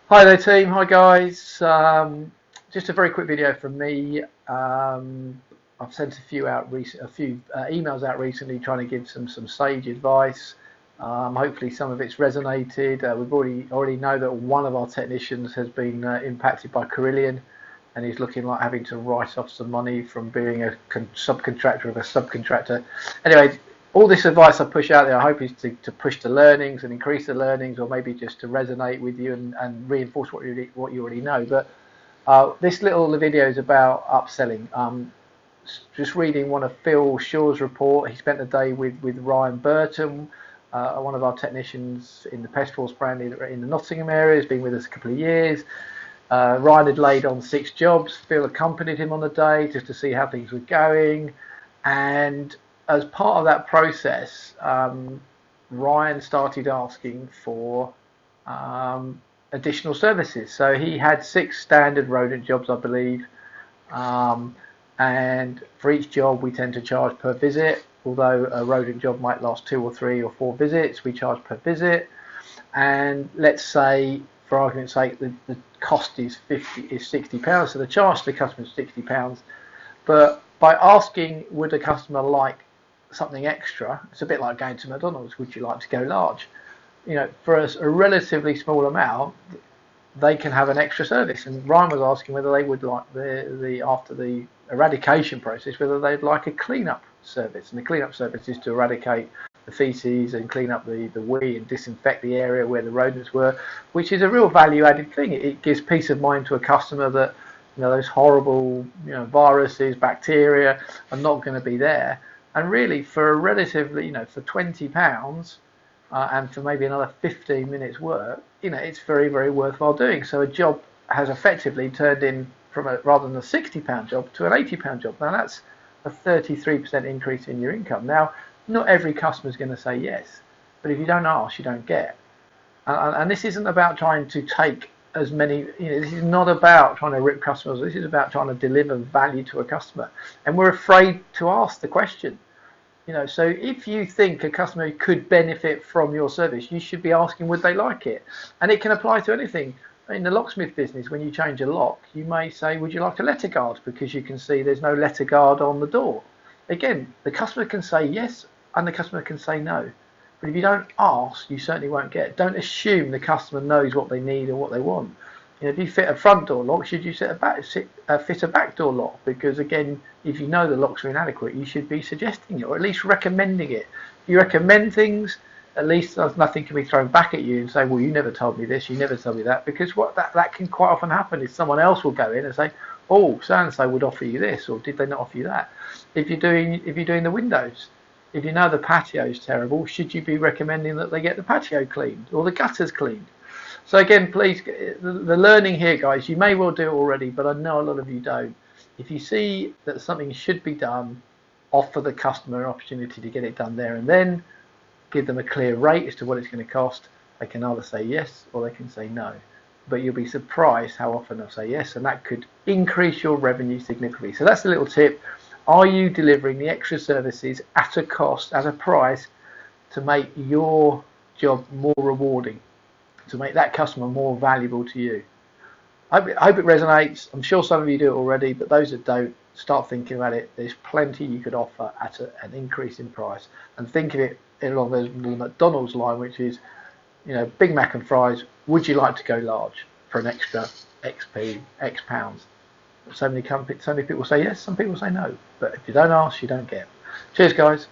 Hi there team, hi guys. Just a very quick video from me. I've sent a few emails out recently trying to give some sage advice. Hopefully some of it's resonated. We've already know that one of our technicians has been impacted by Carillion, and he's looking like having to write off some money from being a subcontractor of a subcontractor. Anyway, all this advice I push out there, I hope is to push the learnings and increase the learnings, or maybe just to resonate with you and reinforce what you already know. But this little video is about upselling. Just reading one of Phil Shaw's report. He spent the day with Ryan Burton, one of our technicians in the Pest Force brand in the Nottingham area. He's been with us a couple of years. Ryan had laid on 6 jobs. Phil accompanied him on the day just to see how things were going, and as part of that process, Ryan started asking for additional services. So he had 6 standard rodent jobs, I believe, and for each job we tend to charge per visit. Although a rodent job might last 2 or 3 or 4 visits, we charge per visit. And let's say, for argument's sake, the cost is £60, so the charge to the customer is £60. But by asking, would a customer like something extra, it's a bit like going to McDonald's. Would you like to go large? For a relatively small amount, they can have an extra service. And Ryan was asking whether they would like the after the eradication process, whether they'd like a clean-up service. And the clean-up service is to eradicate the feces and clean up the wee and disinfect the area where the rodents were, which is a real value-added thing. It gives peace of mind to a customer that those horrible viruses, bacteria are not going to be there. And really, for a relatively, for £20 and for maybe another 15 minutes work, it's very, very worthwhile doing. So a job has effectively turned in from rather than a £60 job to an £80 job. Now that's a 33% increase in your income. Now, not every customer is going to say yes, but if you don't ask, you don't get. And this isn't about trying to take as many, this is not about trying to rip customers. This is about trying to deliver value to a customer. And we're afraid to ask the question. So if you think a customer could benefit from your service, you should be asking, would they like it? And it can apply to anything. In the locksmith business, when you change a lock, you may say, would you like a letter guard? Because you can see there's no letter guard on the door. Again, the customer can say yes and the customer can say no. But if you don't ask, you certainly won't get. Don't assume the customer knows what they need or what they want. If you fit a front door lock, should you fit a back door lock? Because again, if you know the locks are inadequate, you should be suggesting it, or at least recommending it. If you recommend things, at least nothing can be thrown back at you and say, well, you never told me this, you never told me that. Because what that can quite often happen is someone else will go in and say, oh, so and so would offer you this, or did they not offer you that? If you're doing the windows, if you know the patio is terrible, should you be recommending that they get the patio cleaned or the gutters cleaned? So again, please, the learning here, guys, you may well do it already, but I know a lot of you don't. If you see that something should be done, offer the customer an opportunity to get it done there and then. Give them a clear rate as to what it's going to cost. They can either say yes or they can say no. But you'll be surprised how often they'll say yes, and that could increase your revenue significantly. So that's a little tip. Are you delivering the extra services at a cost, at a price, to make your job more rewarding, to make that customer more valuable to you? I hope it resonates. I'm sure some of you do it already, but those that don't, start thinking about it. There's plenty you could offer at an increase in price, and think of it along the McDonald's line, which is, Big Mac and fries. Would you like to go large for an extra X pounds? So many people say yes, some people say no. But if you don't ask, you don't get. Cheers, guys.